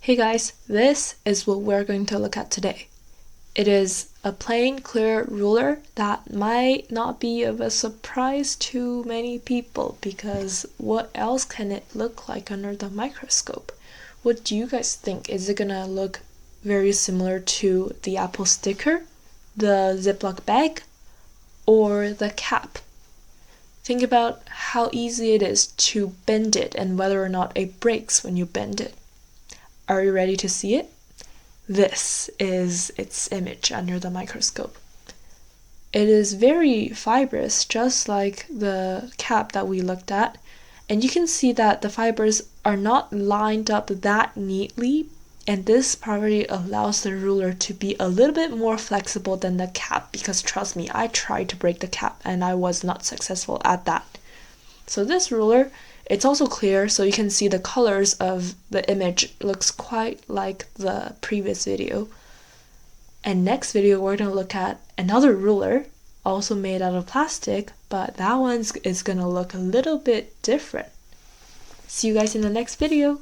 Hey guys, this is what we're going to look at today. It is a plain, clear ruler that might not be of a surprise to many people because what else can it look like under the microscope? What do you guys think? Is it gonna look very similar to the Apple sticker, the Ziploc bag, or the cap? Think about how easy it is to bend it and whether or not it breaks when you bend it. Are you ready to see it? This is its image under the microscope. It is very fibrous, just like the cap that we looked at, and you can see that the fibers are not lined up that neatly, and this property allows the ruler to be a little bit more flexible than the cap, because trust me, I tried to break the cap and I was not successful at that. So this ruler, it's also clear, so you can see the colors of the image looks quite like the previous video. And next video we're going to look at another ruler, also made out of plastic, but that one is going to look a little bit different. See you guys in the next video.